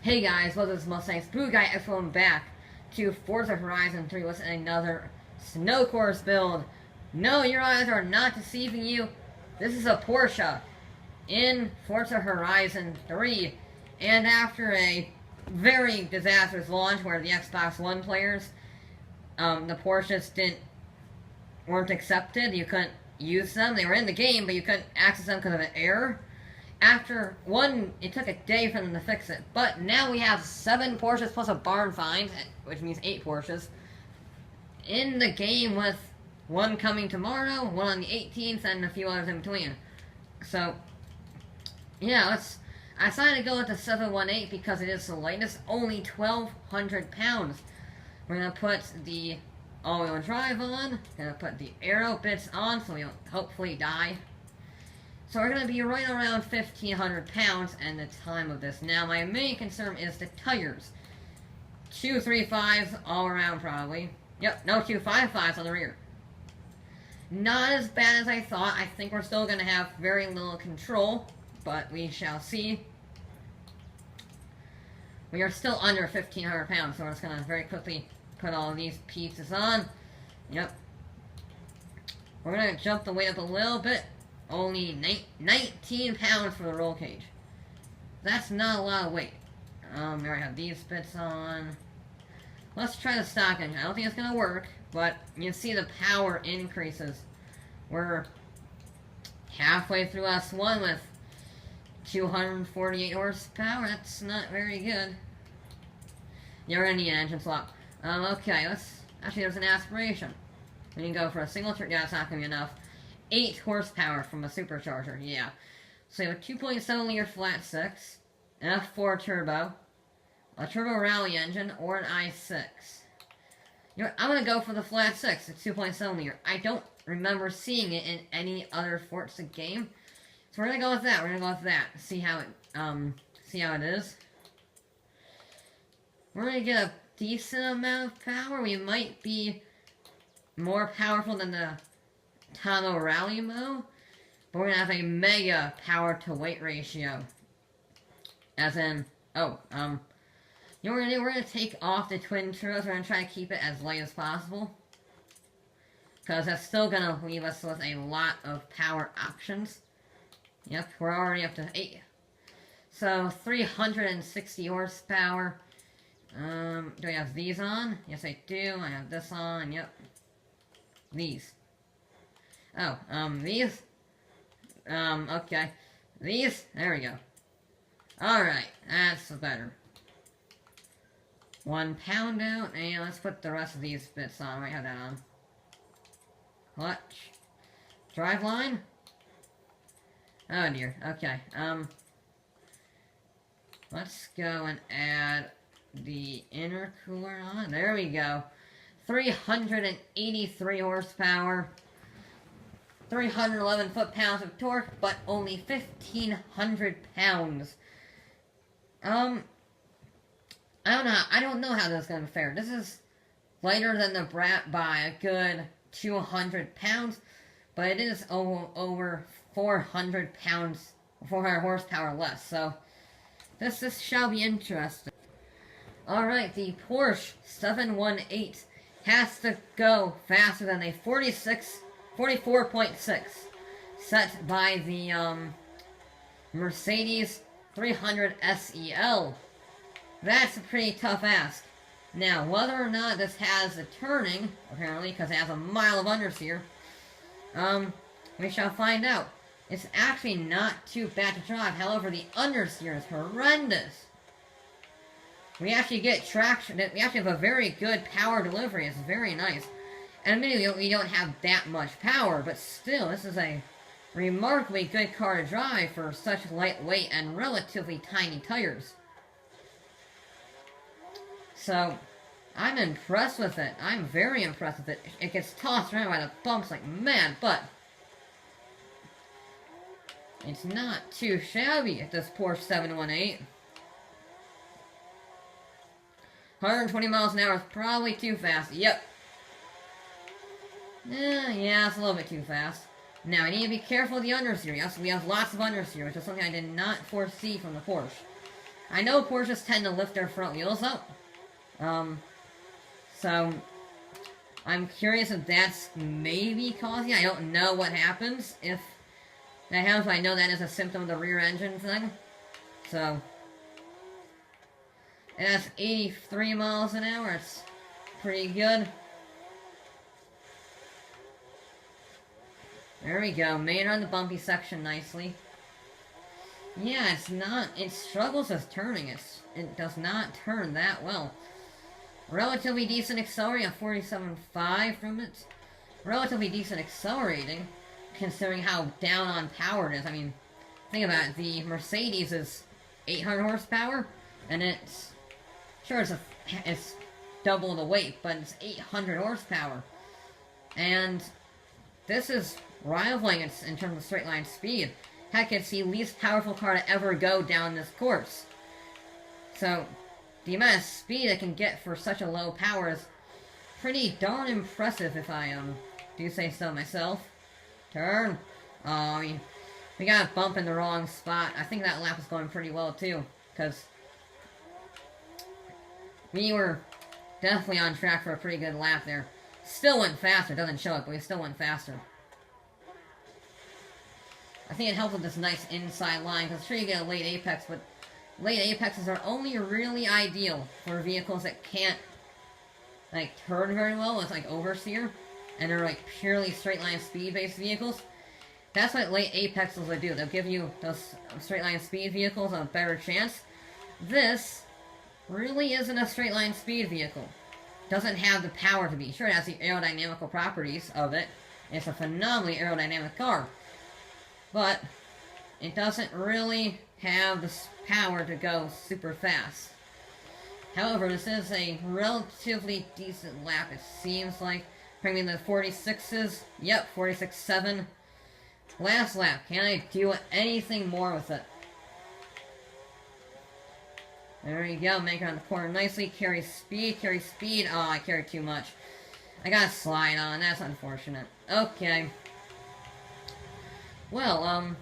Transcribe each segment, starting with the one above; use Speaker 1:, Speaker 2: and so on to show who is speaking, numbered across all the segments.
Speaker 1: Hey guys, what's this Mustangs? Boo Guy X1 back to Forza Horizon 3 with another snow course build. No, your eyes are not deceiving you. This is a Porsche in Forza Horizon 3. And after a very disastrous launch where the Xbox One players, the Porsches weren't accepted. You couldn't use them. They were in the game, but you couldn't access them because of an error. It took a day for them to fix it. But now we have 7 Porsches plus a barn find, which means 8 Porsches, in the game with one coming tomorrow, one on the 18th, and a few others in between. So, yeah, I decided to go with the 718 because it is the latest, only 1,200 pounds. We're going to put the all-wheel drive on, going to put the aero bits on so we don't hopefully die. So we're going to be right around 1,500 pounds and the time of this. Now, my main concern is the tires. 235s all around, probably. Yep, no 255s on the rear. Not as bad as I thought. I think we're still going to have very little control, but we shall see. We are still under 1,500 pounds, so we're just going to very quickly put all of these pieces on. Yep. We're going to jump the weight up a little bit. Only 19 pounds for the roll cage. That's not a lot of weight. We already have these bits on. Let's try the stock engine. I don't think it's going to work, but you see the power increases. We're halfway through S1 with 248 horsepower. That's not very good. You're going to need an engine swap. Okay, actually, there's an aspiration. We can go for a single turn. Yeah, it's not going to be enough. 8 horsepower from a supercharger, yeah. So you have a 2.7 liter flat 6, an F4 turbo, a turbo rally engine, or an i6. You know what, I'm going to go for the flat 6, the 2.7 liter. I don't remember seeing it in any other Forza game. So we're going to go with that, see how it is. We're going to get a decent amount of power. We might be more powerful than the Tano Rally Mo, but we're gonna have a mega power to weight ratio. As in, you know what we're gonna do? We're gonna take off the twin turbos. We're gonna try to keep it as light as possible, because that's still gonna leave us with a lot of power options. Yep, we're already up to 8. So 360 horsepower. Do we have these on? Yes, I do. I have this on. Yep. These. These? Okay. These? There we go. Alright, that's better. 1 pound out, and let's put the rest of these bits on. I have that on. Clutch. Driveline? Oh dear, okay. Let's go and add the intercooler on. There we go. 383 horsepower. 311 foot-pounds of torque, but only 1,500 pounds. I don't know how this is going to fare. This is lighter than the Brat by a good 200 pounds, but it is over 400 pounds, 400 horsepower less, so this shall be interesting. Alright, the Porsche 718 has to go faster than a 44.6 set by the Mercedes 300 SEL. That's a pretty tough ask. Now, whether or not this has a turning, apparently, because it has a mile of understeer, we shall find out. It's actually not too bad to drive. However, the understeer is horrendous. We actually get traction. We actually have a very good power delivery. It's very nice. And admittedly, we don't have that much power, but still, this is a remarkably good car to drive for such lightweight and relatively tiny tires. So, I'm impressed with it. I'm very impressed with it. It gets tossed around by the bumps like mad, but it's not too shabby at this Porsche 718. 120 miles an hour is probably too fast. Yep. Yeah, it's a little bit too fast. Now, I need to be careful of the understeer. Yes, we have lots of understeer, which is something I did not foresee from the Porsche. I know Porsches tend to lift their front wheels up. So I'm curious if that's maybe causing. I don't know what happens if that happens. But I know that is a symptom of the rear engine thing. So and that's 83 miles an hour. It's pretty good. There we go. Made it on the bumpy section nicely. Yeah, it's not. It struggles with turning. It does not turn that well. Relatively decent accelerating at 47.5 from it. Relatively decent accelerating, considering how down on power it is. I mean, think about it. The Mercedes is 800 horsepower, and it's sure it's double the weight, but it's 800 horsepower, and this is rivaling it in terms of straight line speed. Heck, it's the least powerful car to ever go down this course. So the amount of speed it can get for such a low power is pretty darn impressive, if I do say so myself. Turn. Oh, we got a bump in the wrong spot. I think that lap was going pretty well too, because we were definitely on track for a pretty good lap there. Still went faster. Doesn't show it, but we still went faster. I think it helps with this nice inside line, because sure you get a late apex, but late apexes are only really ideal for vehicles that can't, like, turn very well with, like, oversteer, and they're, like, purely straight line speed-based vehicles. That's what late apexes will do. They'll give you those straight line speed vehicles a better chance. This really isn't a straight line speed vehicle. Doesn't have the power to be. Sure, it has the aerodynamical properties of it. It's a phenomenally aerodynamic car. But it doesn't really have the power to go super fast. However, this is a relatively decent lap, it seems like. Bringing the 46s. Yep, 46.7. Last lap. Can I do anything more with it? There you go. Make it on the corner nicely. Carry speed. Carry speed. Oh, I carried too much. I got a slide on. That's unfortunate. Okay. Well,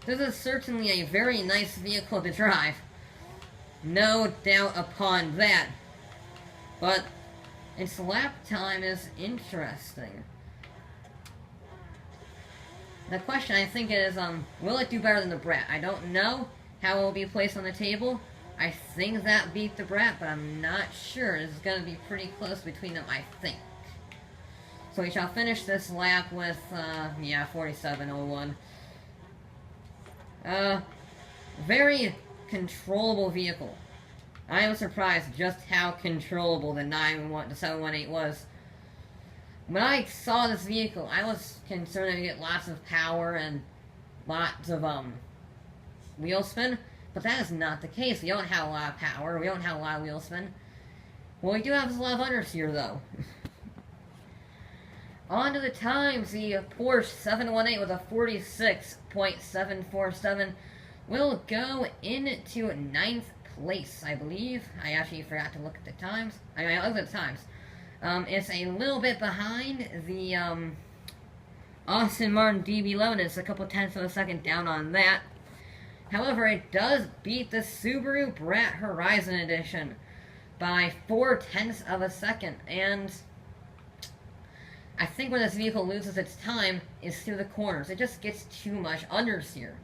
Speaker 1: this is certainly a very nice vehicle to drive. No doubt upon that. But its lap time is interesting. The question, I think, is, will it do better than the Brat? I don't know how it will be placed on the table. I think that beat the Brat, but I'm not sure. It's going to be pretty close between them, I think. So we shall finish this lap with, yeah, 47.01. Very controllable vehicle. I am surprised just how controllable the 718 was. When I saw this vehicle, I was concerned that it would get lots of power and lots of, wheel spin, but that is not the case. We don't have a lot of power, we don't have a lot of wheel spin. What we do have is a lot of understeer, though. On to the times, the Porsche 718 with a 46.747 will go into 9th place, I believe. I actually forgot to look at the times. I mean, I looked at the times. It's a little bit behind the Aston Martin DB11. It's a couple tenths of a second down on that. However, it does beat the Subaru Brat Horizon Edition by 0.4 of a second. And I think where this vehicle loses its time is through the corners. It just gets too much understeer.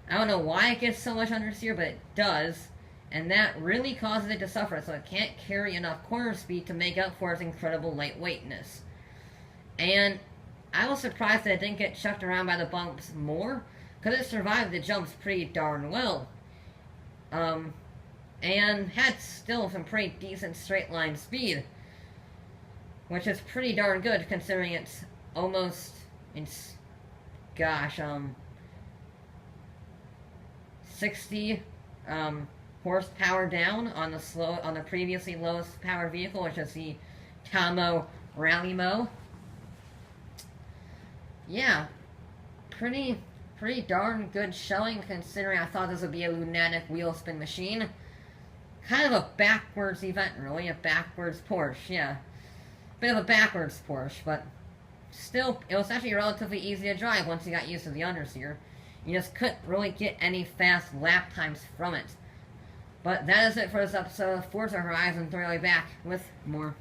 Speaker 1: I don't know why it gets so much understeer, but it does. And that really causes it to suffer, so it can't carry enough corner speed to make up for its incredible lightweightness. And I was surprised that it didn't get chucked around by the bumps more, because it survived the jumps pretty darn well. And had still some pretty decent straight line speed, which is pretty darn good considering it's almost, gosh, 60 horsepower down on the previously lowest powered vehicle, which is the Tamo Rally Mo. Yeah, pretty darn good showing considering I thought this would be a lunatic wheel spin machine. Kind of a backwards event, really, a backwards Porsche, yeah. Bit of a backwards Porsche, but still, it was actually relatively easy to drive once you got used to the understeer. You just couldn't really get any fast lap times from it. But that is it for this episode of Forza Horizon 3. I'll be back with more.